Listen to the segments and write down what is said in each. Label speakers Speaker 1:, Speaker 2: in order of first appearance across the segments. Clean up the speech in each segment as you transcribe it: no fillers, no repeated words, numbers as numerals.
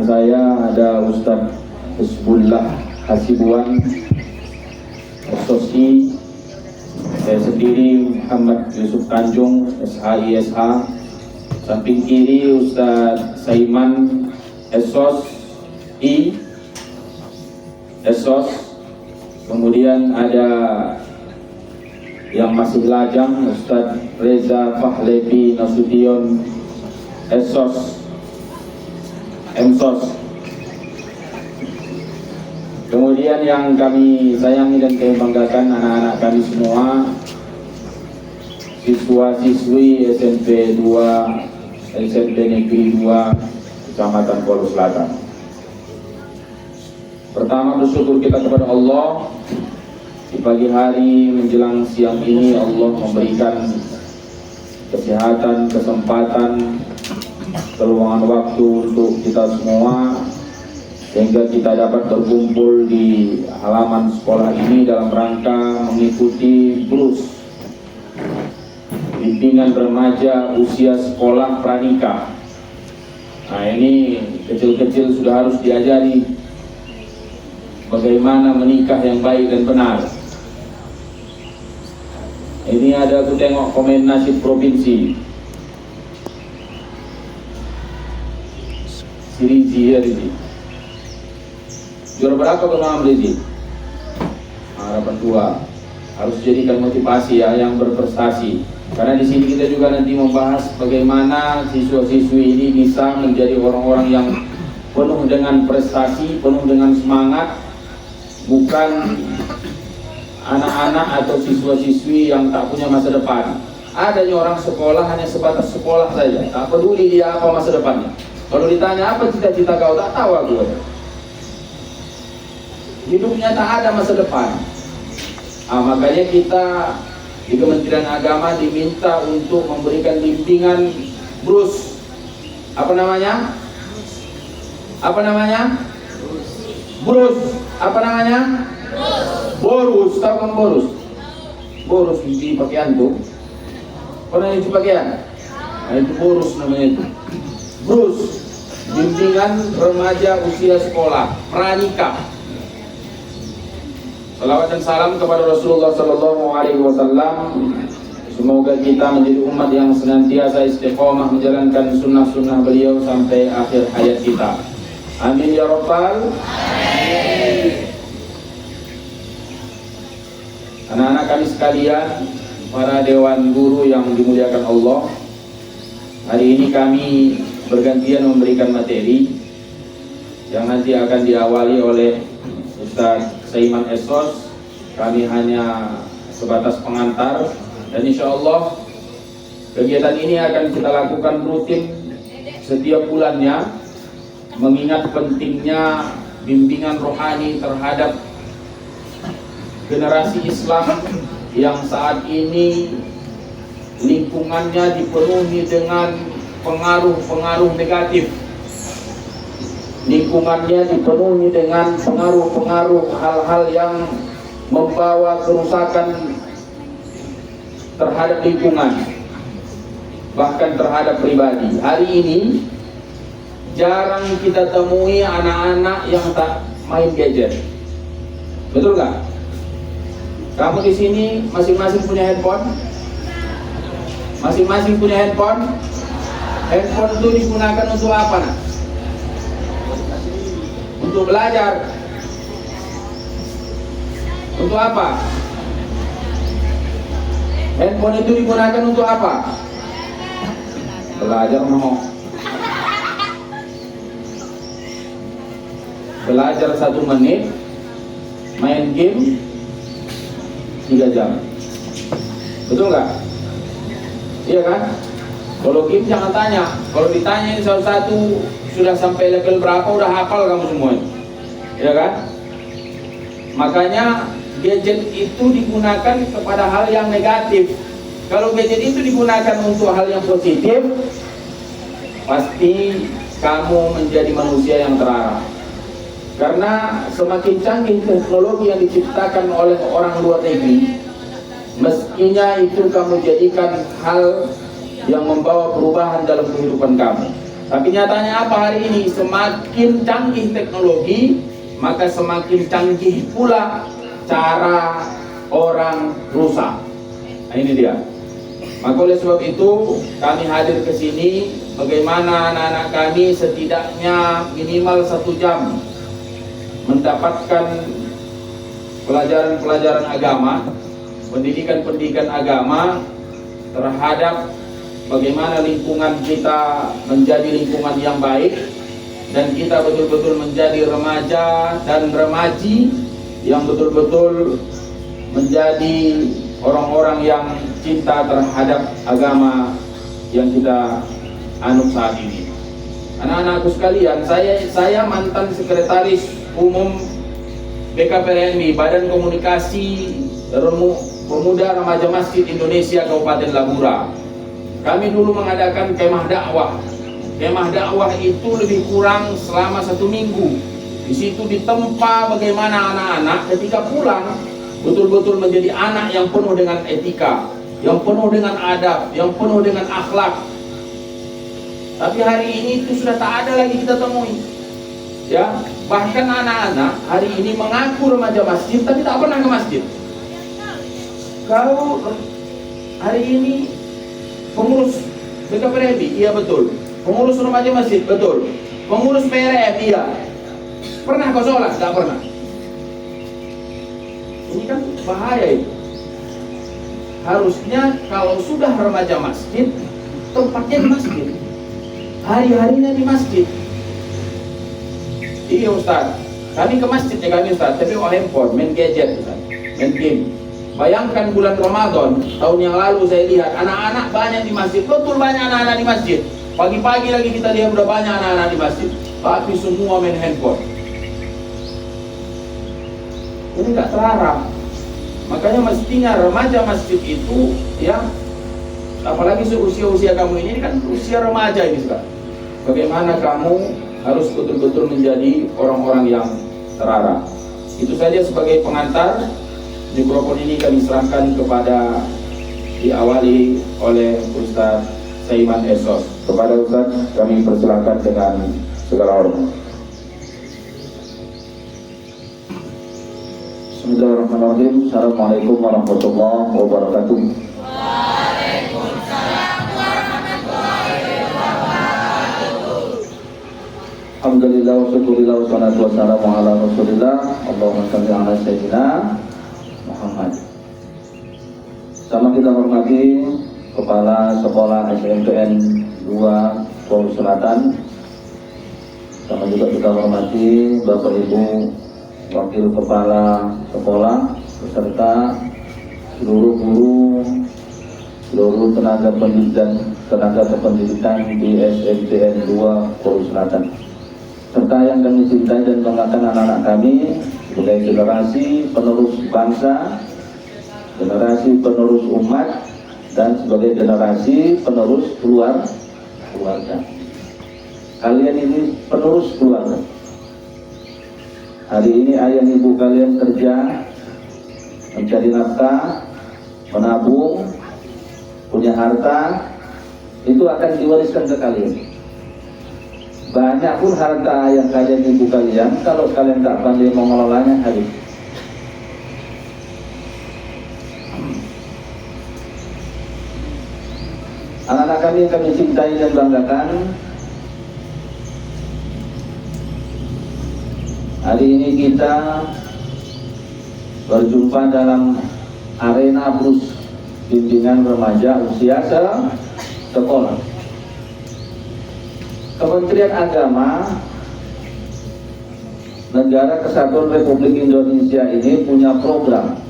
Speaker 1: saya ada Ustadz Hizbullah Hasibuan SOSI, saya sendiri Muhammad Yusuf Tanjung SHISH, samping kiri Ustadz Saiman SOSI SOS, kemudian ada yang masih lajang Ustadz Reza Fahlevi Nasution SOS MSOS. Kemudian yang kami sayangi dan kami banggakan anak-anak kami semua, siswa-siswi SMP 2 SMP Negeri 2 Kecamatan Palu Selatan. Pertama, bersyukur kita kepada Allah, di pagi hari menjelang siang ini Allah memberikan kesehatan, kesempatan, keluangan waktu untuk kita semua, sehingga kita dapat berkumpul di halaman sekolah ini dalam rangka mengikuti BRUS, bimbingan remaja usia sekolah pranikah. Nah, ini kecil-kecil sudah harus diajari bagaimana menikah yang baik dan benar. Ini ada, aku tengok komen nasib provinsi Siriji ya Riji. Juara berapa Bang Riji? Harapan 2. Harus jadikan motivasi ya yang berprestasi. Karena di sini kita juga nanti membahas bagaimana siswa-siswi ini bisa menjadi orang-orang yang penuh dengan prestasi, penuh dengan semangat, bukan anak-anak atau siswa-siswi yang tak punya masa depan. Adanya orang sekolah hanya sebatas sekolah saja, tak peduli dia apa masa depannya. Kalau ditanya apa cita-cita kau, tak tahu aku. Hidupnya tak ada masa depan. Makanya kita di Kementerian Agama diminta untuk memberikan bimbingan BRUS. Apa namanya? Apa namanya? BRUS. Apa namanya? Borus. Tahu kan Borus? Borus di pakaian tuh. Pernah nyuci pakaian? Nah, itu Borus namanya itu. BRUS, bimbingan remaja usia sekolah pranikah. Salawat dan salam kepada Rasulullah SAW. Semoga kita menjadi umat yang senantiasa istiqomah menjalankan sunnah-sunnah beliau sampai akhir hayat kita. Amin ya Rabbal Alamin. Anak-anak kami sekalian, para dewan guru yang dimuliakan Allah, hari ini kami bergantian memberikan materi yang nanti akan diawali oleh Ustadz Saiman SOS. Kami hanya sebatas pengantar, dan insya Allah kegiatan ini akan kita lakukan rutin setiap bulannya, mengingat pentingnya bimbingan rohani terhadap generasi Islam yang saat ini lingkungannya dipenuhi dengan pengaruh-pengaruh negatif. Lingkungannya dipenuhi dengan pengaruh-pengaruh hal-hal yang membawa kerusakan terhadap lingkungan, bahkan terhadap pribadi. Hari ini jarang kita temui anak-anak yang tak main gadget. Betul nggak? Kamu di sini masing-masing punya handphone? Masing-masing punya handphone? Handphone itu digunakan untuk apa, nak? Untuk belajar. Untuk apa? Handphone itu digunakan untuk apa? Belajar, no. Belajar 1 menit, main game 3 jam. Betul nggak? Iya kan? Kalau game jangan tanya. Kalau ditanya satu-satu sudah sampai level berapa, udah hafal kamu semua. Iya kan? Makanya gadget itu digunakan kepada hal yang negatif. Kalau gadget itu digunakan untuk hal yang positif, pasti kamu menjadi manusia yang terarah. Karena semakin canggih teknologi yang diciptakan oleh orang luar negeri, mestinya itu kamu jadikan hal yang membawa perubahan dalam kehidupan kamu. Tapi nyatanya apa hari ini? Semakin canggih teknologi, maka semakin canggih pula cara orang rusak. Nah, ini dia. Maka oleh sebab itu kami hadir ke sini, bagaimana anak-anak kami setidaknya minimal 1 jam mendapatkan pelajaran-pelajaran agama, pendidikan-pendidikan agama terhadap bagaimana lingkungan kita menjadi lingkungan yang baik, dan kita betul-betul menjadi remaja dan remaji yang betul-betul menjadi orang-orang yang cinta terhadap agama yang kita anut saat ini. Anak-anakku sekalian, saya mantan sekretaris umum BKPRMI, Badan Komunikasi Pemuda Remaja Masjid Indonesia Kabupaten Labura. Kami dulu mengadakan kemah dakwah. Kemah dakwah itu lebih kurang selama 1 minggu. Di situ ditempa bagaimana anak-anak ketika pulang betul-betul menjadi anak yang penuh dengan etika, yang penuh dengan adab, yang penuh dengan akhlak. Tapi hari ini itu sudah tak ada lagi kita temui. Ya, bahkan anak-anak hari ini mengaku remaja masjid tapi tak pernah ke masjid. Kalau hari ini pengurus BKPRMI, iya betul. Pengurus remaja masjid, betul. Pengurus PRM, iya. Pernah kau sholat? Tak pernah. Ini kan bahaya itu. Harusnya kalau sudah remaja masjid, tempatnya di masjid, hari-harinya di masjid. Iya Ustaz, kami ke masjid ya kami Ustaz, tapi handphone, main gadget Ustaz, main game. Bayangkan bulan Ramadan tahun yang lalu saya lihat anak-anak banyak di masjid, betul banyak anak-anak di masjid. Pagi-pagi lagi kita lihat udah banyak anak-anak di masjid, tapi semua main handphone. Ini nggak terarah. Makanya mestinya remaja masjid itu ya, apalagi seusia-usia kamu ini kan usia remaja ini Ustaz. Bagaimana kamu harus betul-betul menjadi orang-orang yang terarah. Itu saja sebagai pengantar. Mikrofon ini kami serahkan kepada diawali oleh Ustaz Saiman Esos. Kepada Ustaz kami persilakan dengan segala hormat. Bismillahirrahmanirrahim. Assalamualaikum warahmatullahi wabarakatuh.
Speaker 2: Waalaikumsalam warahmatullahi wabarakatuh.
Speaker 3: Alhamdulillah wa syukurillah wa salatu wa salamu ala rasulillah. Allahumma salli ala sayyidina Muhammad. Sama kita hormati Kepala Sekolah SMPN 2 Polres Selatan. Sama juga kita hormati Bapak Ibu Wakil Kepala Sekolah beserta seluruh guru, seluruh tenaga pendidikan di SMPN 2 Polres Selatan, serta yang kami cintai dan banggakan anak-anak kami sebagai generasi penerus bangsa, generasi penerus umat, dan sebagai generasi penerus keluarga. Kalian ini penerus keluarga. Hari ini ayah ibu kalian kerja, mencari nafkah, menabung, punya harta, itu akan diwariskan ke kalian. Banyak pun harta yang kalian ibu kalian, kalau kalian tak pandai mengelolanya habis. Anak-anak kami yang kami cintai dan banggakan, hari ini kita berjumpa dalam arena bus bimbingan remaja usia sekolah. Kementerian Agama Negara Kesatuan Republik Indonesia ini punya program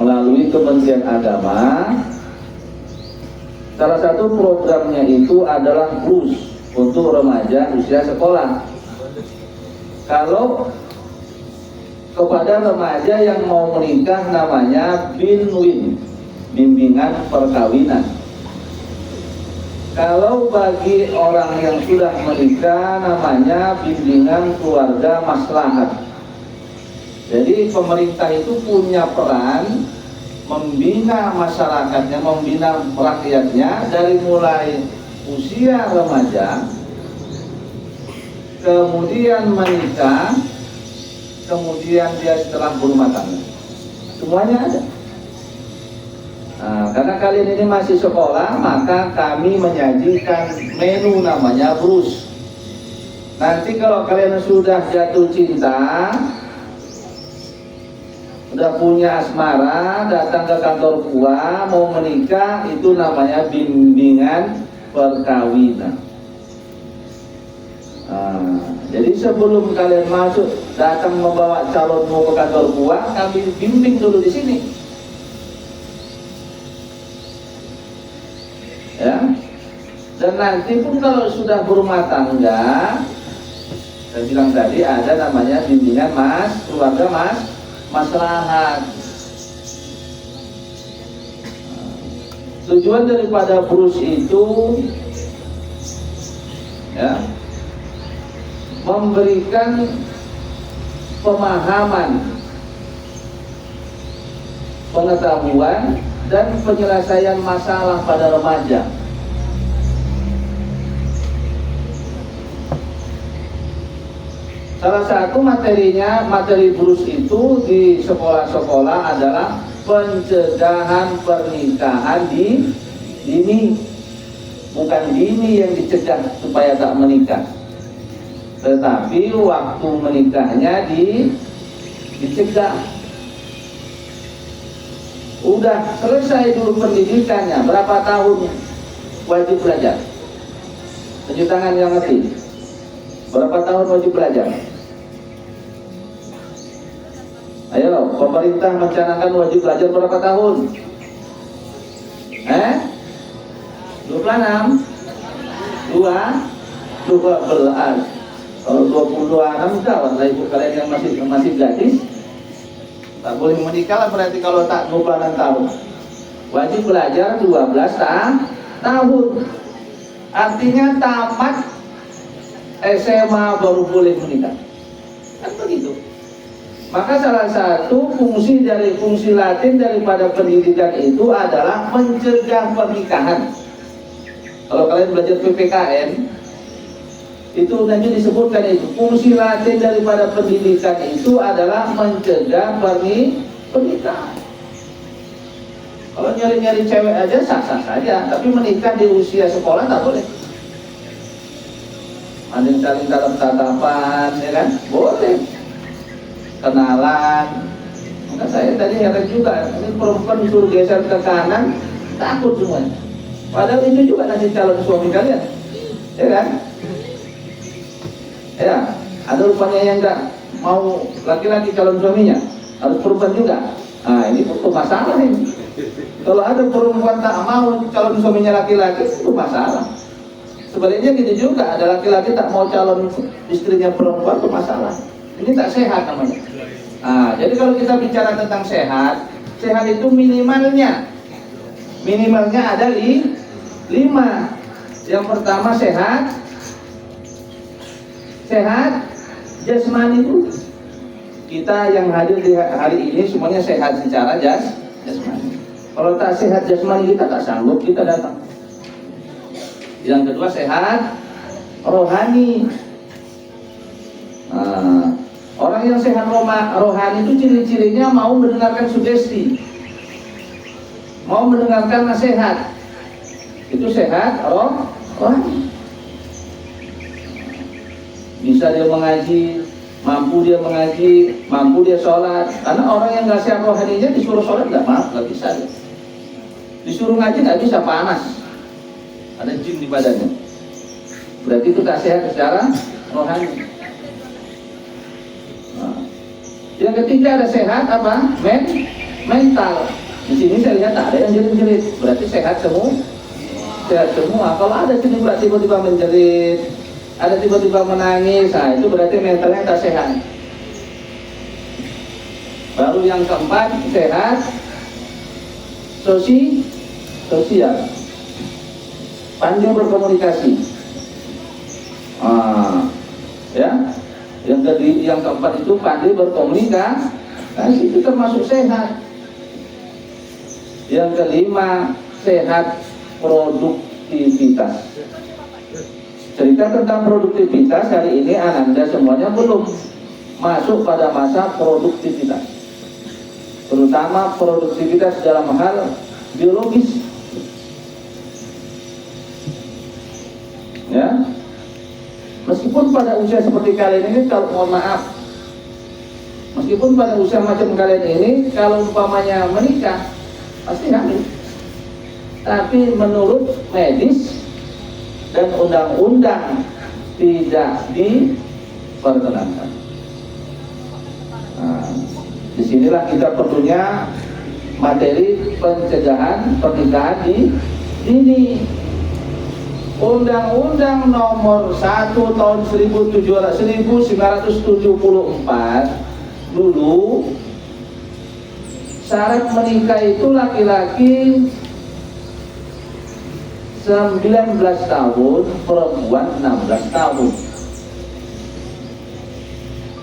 Speaker 3: melalui Kementerian Agama. Salah satu programnya itu adalah bus untuk remaja usia sekolah. Kalau kepada remaja yang mau menikah namanya BINWIN, bimbingan perkawinan. Kalau bagi orang yang sudah menikah namanya bimbingan keluarga maslahat. Jadi pemerintah itu punya peran membina masyarakatnya, membina rakyatnya dari mulai usia remaja kemudian menikah, kemudian dia setelah berumah tangga. Semuanya ada. Nah, karena kalian ini masih sekolah, maka kami menyajikan menu namanya brus. Nanti kalau kalian sudah jatuh cinta, sudah punya asmara, datang ke kantor PUA, mau menikah, itu namanya bimbingan perkawinan. Jadi sebelum kalian masuk, datang membawa calonmu ke kantor PUA, kami bimbing dulu di sini. Ya, dan nanti pun kalau sudah berumah tangga, saya bilang tadi ada namanya bimbingan keluarga maslahat. Tujuan daripada brus itu ya, memberikan pemahaman, pengetahuan dan penyelesaian masalah pada remaja. Salah satu materi brus itu di sekolah-sekolah adalah pencegahan pernikahan dini. Bukan dini yang dicegah supaya tak menikah, tetapi waktu menikahnya dicegah. Udah selesai dulu pendidikannya, berapa tahun wajib belajar? Tunjuk tangan yang ngerti. Berapa tahun wajib belajar? Ayo, pemerintah mencanangkan wajib belajar berapa tahun? 26? 12? Kalau 26 gawat lah ibu kalian yang masih gadis. Tak boleh menikah lah berarti kalau tak 26 tahun. Wajib belajar 12 tahun. Artinya tamat SMA baru boleh menikah. Kan begitu. Maka salah satu fungsi latin daripada pendidikan itu adalah mencegah pernikahan. Kalau kalian belajar PPKN, itu nanti disebutkan itu fungsi latin daripada pendidikan itu adalah mencegah pernikahan. Kalau nyari-nyari cewek aja sah-sah saja, tapi menikah di usia sekolah tak boleh. Ada yang saling dalam tatapan, ya kan? Boleh. Kenalan. Maka saya tadi heran juga, ini perempuan disuruh geser ke kanan, takut semuanya. Padahal itu juga nanti calon suami kalian, ya kan? Ya, ada rupanya yang enggak mau laki-laki calon suaminya, harus perempuan juga. Nah, ini butuh masalah ini. Kalau ada perempuan tak mau calon suaminya laki-laki, itu masalah. Sebaliknya gitu juga, ada laki-laki tak mau calon istrinya perempuan, itu masalah. Ini tak sehat namanya. Nah, jadi kalau kita bicara tentang sehat itu minimalnya ada 5. Yang pertama sehat jasmani itu. Kita yang hadir di hari ini semuanya sehat secara jasmani. Kalau tak sehat jasmani kita tak sanggup kita datang. Yang kedua sehat rohani. Nah, orang yang sehat rohani itu ciri-cirinya mau mendengarkan sugesti, mau mendengarkan nasihat. Itu sehat rohani. Bisa dia mengaji, mampu dia sholat. Karena orang yang nggak sehat rohaninya disuruh sholat nggak bisa. Disuruh ngaji nggak bisa, panas. Ada jin di badannya. Berarti itu tak sehat secara rohani. Yang ketiga ada sehat apa? Mental. Di sini saya lihat tak ada yang jerit-jerit. Berarti sehat semua. Kalau ada tiba-tiba menjerit, ada tiba-tiba menangis, nah itu berarti mentalnya tak sehat. Baru yang keempat sehat sosial. Pandai berkomunikasi. Ya. Yang keempat itu pandai berkomunikasi, itu termasuk sehat. Yang kelima sehat produktivitas. cerita tentang produktivitas hari ini Ananda semuanya belum masuk pada masa produktivitas, terutama produktivitas dalam hal biologis. Ya, meskipun pada usia seperti kalian ini, kalau mohon maaf, meskipun pada usia macam kalian ini, kalau umpamanya menikah pasti hamil, tapi menurut medis dan undang-undang tidak diperkenankan. Nah, disinilah kita perlunya materi pencegahan pernikahan dini. Undang-Undang nomor 1 tahun 1974 dulu syarat menikah itu laki-laki 19 tahun, perempuan 16 tahun.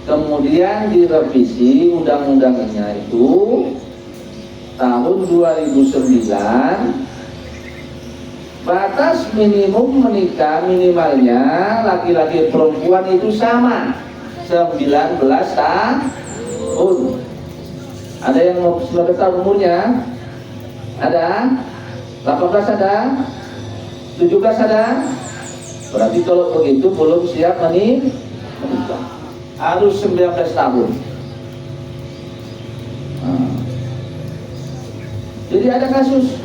Speaker 3: Kemudian direvisi undang-undangnya itu tahun 2009. Batas minimum menikah minimalnya laki-laki perempuan itu sama, 19 tahun. Ada yang 19 tahun umurnya? Ada? 18 ada? 17 ada? Berarti kalau begitu belum siap menikah. Harus 19 tahun. Nah. Jadi ada kasus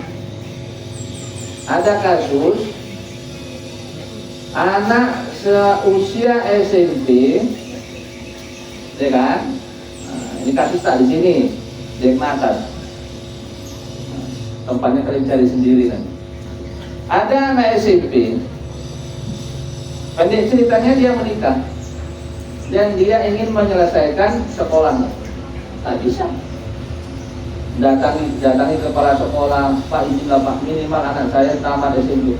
Speaker 3: anak seusia SMP, ya kan? Nah, ini kasus tak di sini, di atas. Tempatnya kalian cari sendiri kan. Ada anak SMP, pendek ceritanya dia menikah dan dia ingin menyelesaikan sekolahnya, tak bisa. Datangi kepala sekolah, Pak izinlah Pak, minimal anak saya tamat SMP.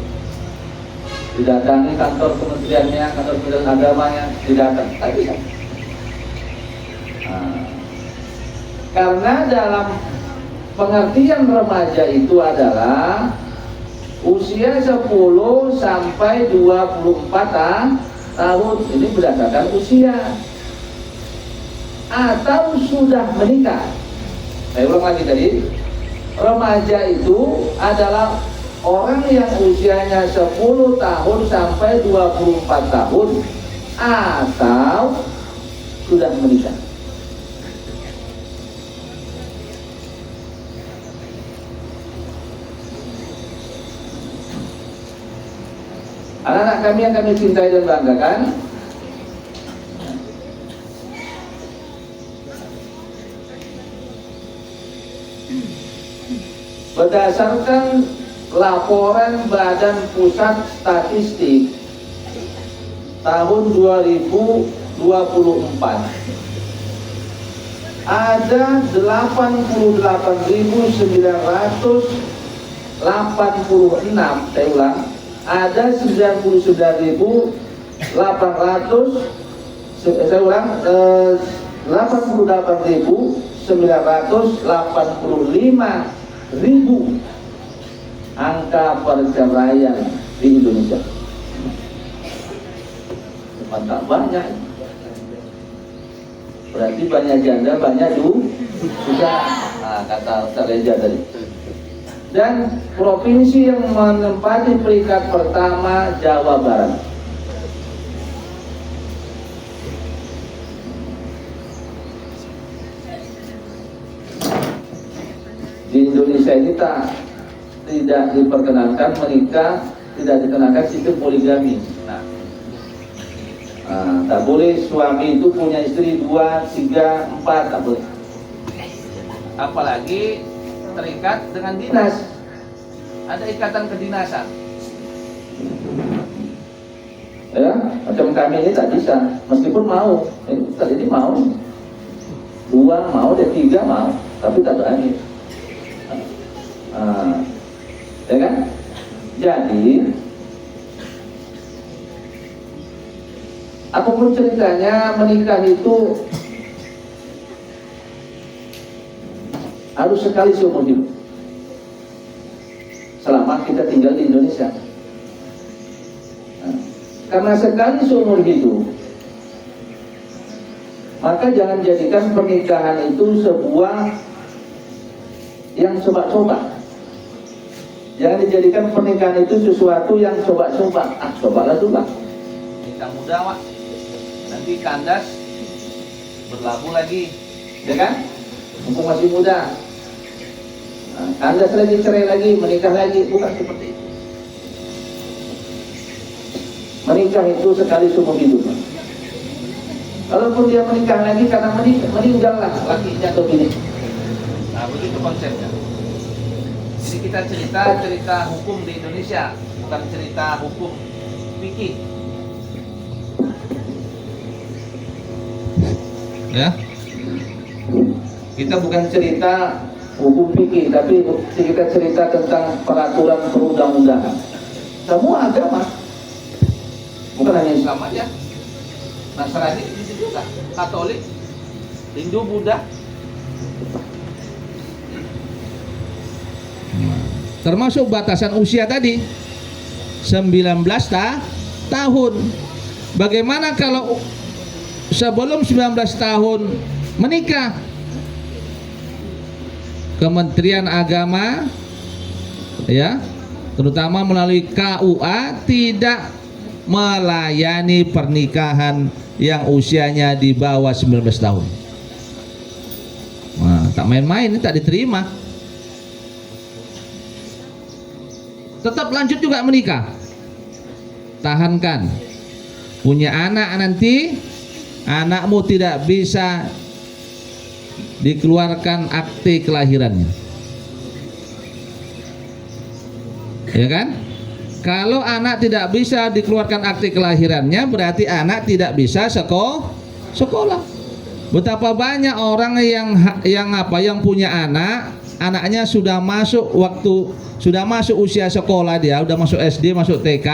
Speaker 3: Didatangi kantor kementeriannya, kantor kementerian agamanya, didatangi, tak bisa. Nah, karena dalam pengertian remaja itu adalah usia 10 sampai 24 tahun. Ini berdasarkan usia atau sudah menikah. Saya ulang lagi tadi, remaja itu adalah orang yang usianya 10 tahun sampai 24 tahun atau sudah menikah. Anak-anak kami yang kami cintai dan banggakan, berdasarkan laporan Badan Pusat Statistik tahun 2024, ada 88.986, saya ulang, ada 99.800, saya ulang, 88.985.000 angka perceraian di Indonesia. Mantap, banyak. Berarti banyak janda, banyak juga. Nah, kata Ustaz Reza tadi. Dan provinsi yang menempati peringkat pertama Jawa Barat. Di Indonesia ini tidak diperkenankan menikah, tidak dikenakan sistem poligami. Tak boleh suami itu punya istri 2, 3, 4, tak boleh. Apalagi terikat dengan dinas, ada ikatan kedinasan. Ya, macam kami ini tak bisa, meskipun mau, ini mau, 2 mau, dia 3 mau, tapi tak berani. Ya kan? Jadi apapun ceritanya, menikah itu harus sekali seumur hidup selama kita tinggal di Indonesia. karena sekali seumur hidup, maka jangan jadikan pernikahan itu sebuah yang coba-coba. Jangan dijadikan pernikahan itu sesuatu yang coba-coba. Cobalah dulu.
Speaker 4: Nikah muda, Wak. Nanti kandas, berlabuh lagi,
Speaker 3: Ya kan? Mumpung masih muda. Nah, kandas lagi, cerai lagi, menikah lagi. Bukan seperti itu. Menikah itu sekali seumur hidup. Kalaupun dia menikah lagi karena meninggallah lakinya atau bini.
Speaker 4: nah begitu konsepnya. Jadi kita cerita hukum di Indonesia, bukan cerita hukum fikih.
Speaker 3: Ya, kita bukan cerita hukum fikih, tapi kita cerita tentang peraturan perundang-undangan. Semua agama, bukan hanya Islam.
Speaker 4: Islam aja, Nasrani itu juga, Katolik, Hindu, Buddha.
Speaker 2: Termasuk batasan usia tadi 19 tahun. Bagaimana kalau sebelum 19 tahun menikah? Kementerian Agama ya, terutama melalui KUA tidak melayani pernikahan yang usianya di bawah 19 tahun. Nah, tak main-main, ini tak diterima. Tetap lanjut juga menikah. Tahankan. Punya anak nanti, anakmu tidak bisa dikeluarkan akte kelahirannya. Ya kan? Kalau anak tidak bisa dikeluarkan akte kelahirannya, berarti anak tidak bisa sekolah. Betapa banyak orang yang punya anaknya sudah masuk usia sekolah, dia udah masuk SD, masuk TK,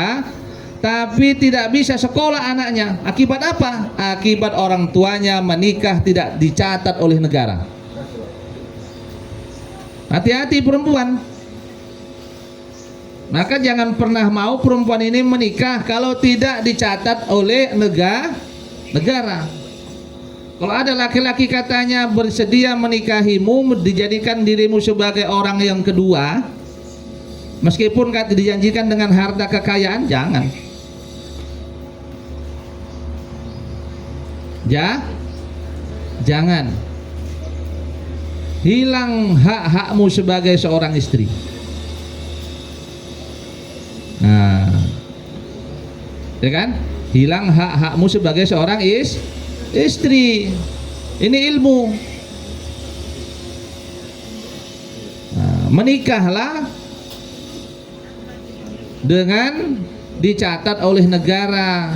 Speaker 2: tapi tidak bisa sekolah anaknya. Akibat apa? Akibat orang tuanya menikah tidak dicatat oleh negara. Hati-hati perempuan. Maka jangan pernah mau perempuan ini menikah kalau tidak dicatat oleh negara. Kalau ada laki-laki katanya bersedia menikahimu, dijadikan dirimu sebagai orang yang kedua, meskipun kata dijanjikan dengan harta kekayaan, jangan. Jangan. Hilang hak-hakmu sebagai seorang istri. Nah, ya kan? Hilang hak-hakmu sebagai seorang istri. Ini ilmu. Nah, menikahlah dengan dicatat oleh negara.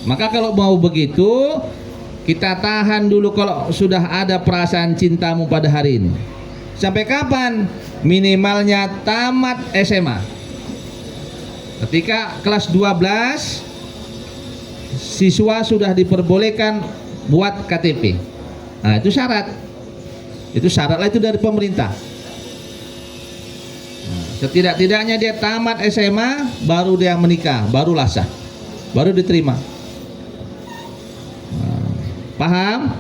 Speaker 2: Maka kalau mau begitu, kita tahan dulu kalau sudah ada perasaan cintamu pada hari ini. Sampai kapan? Minimalnya tamat SMA. Ketika kelas 12, siswa sudah diperbolehkan buat KTP. Nah, itu syarat. Itu syaratlah itu dari pemerintah. Nah, setidak-tidaknya dia tamat SMA, baru dia menikah, barulah sah, baru diterima. Nah, paham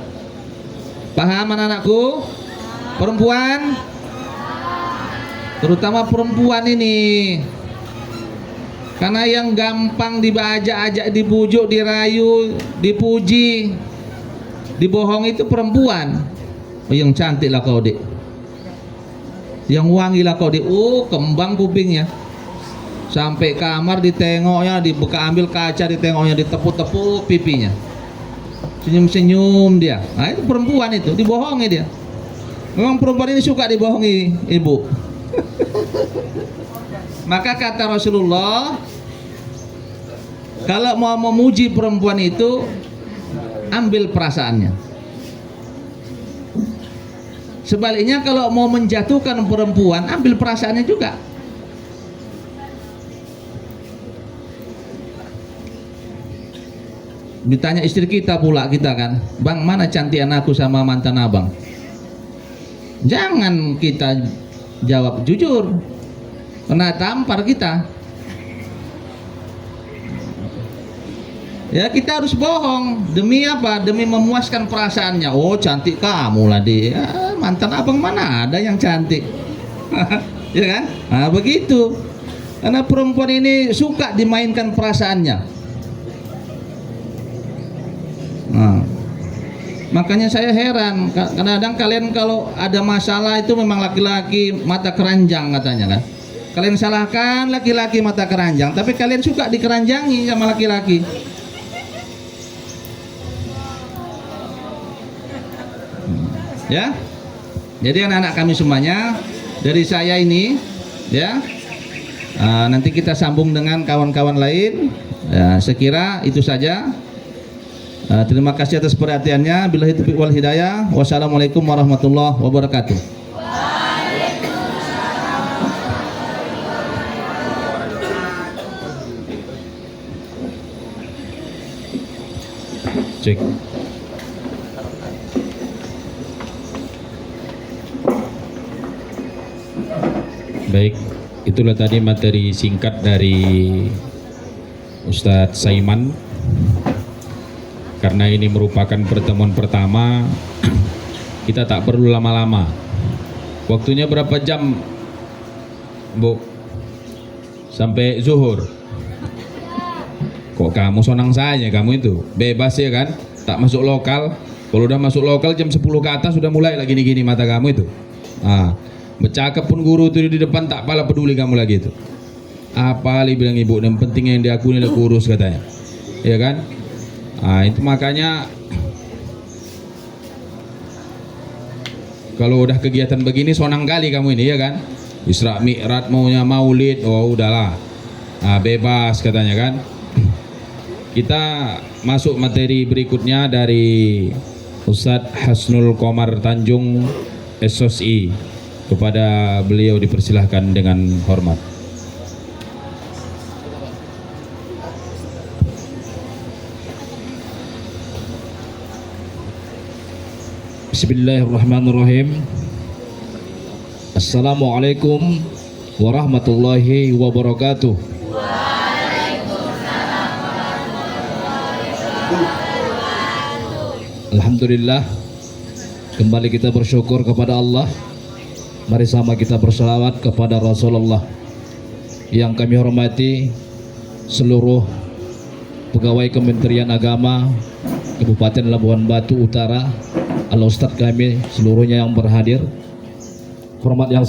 Speaker 2: anak-anakku? Perempuan, terutama perempuan ini, karena yang gampang dibajak-ajak, dibujuk, dirayu, dipuji, dibohong itu perempuan. Oh, yang cantik lah kau, Dek. Yang wangi lah kau, Dek. Oh, kembang kupingnya. Sampai kamar ditengoknya, ambil kaca ditengoknya, ditepuk-tepuk pipinya. Senyum-senyum dia. Nah, itu perempuan itu, dibohongi dia. Memang perempuan ini suka dibohongi, Ibu. Maka kata Rasulullah, kalau mau memuji perempuan itu, ambil perasaannya. Sebaliknya kalau mau menjatuhkan perempuan, ambil perasaannya juga. Ditanya istri kita pula, kita kan, Bang, mana cantikan aku sama mantan abang? Jangan kita jawab jujur, kena tampar kita. Ya kita harus bohong. Demi apa? Demi memuaskan perasaannya. Oh cantik kamu lah dia. Ya, mantan abang mana ada yang cantik. Ya kan? Nah begitu. Karena perempuan ini suka dimainkan perasaannya. Nah, makanya saya heran. Kadang-kadang kalian kalau ada masalah itu memang laki-laki mata keranjang katanya kan. Kalian salahkan laki-laki mata keranjang, tapi kalian suka dikeranjangi sama laki-laki. Ya, jadi anak-anak kami semuanya, dari saya ini, ya, nanti kita sambung dengan kawan-kawan lain. Ya, sekira itu saja. Terima kasih atas perhatiannya. Billahi taufiq wal hidayah. Wassalamualaikum warahmatullahi wabarakatuh. Cek.
Speaker 5: Baik, itulah tadi materi singkat dari Ustadz Saiman. Karena ini merupakan pertemuan pertama, kita tak perlu lama-lama. Waktunya berapa jam, Bu? Sampai zuhur. Kok kamu sonang saja kamu itu? Bebas ya kan? Tak masuk lokal. Kalau udah masuk lokal jam 10 ke atas sudah mulai lagi gini-gini mata kamu itu. Bercakap pun guru itu di depan tak pala peduli kamu lagi itu. Apa li bilang ibu, yang penting yang diakui adalah kurus katanya. Ya kan? Itu makanya kalau udah kegiatan begini sonang kali kamu ini ya kan? Isra Mi'raj maunya maulid, oh udahlah. Bebas katanya kan. Kita masuk materi berikutnya dari Ustadz Hasnul Komar Tanjung SOSI. Kepada beliau dipersilahkan dengan hormat.
Speaker 6: Bismillahirrahmanirrahim. Assalamualaikum warahmatullahi wabarakatuh. Alhamdulillah, kembali kita bersyukur kepada Allah. Mari sama kita berselawat kepada Rasulullah. Yang kami hormati seluruh pegawai Kementerian Agama Kabupaten Labuhan Batu Utara, al-Ustadz kami seluruhnya yang berhadir. Hormat yang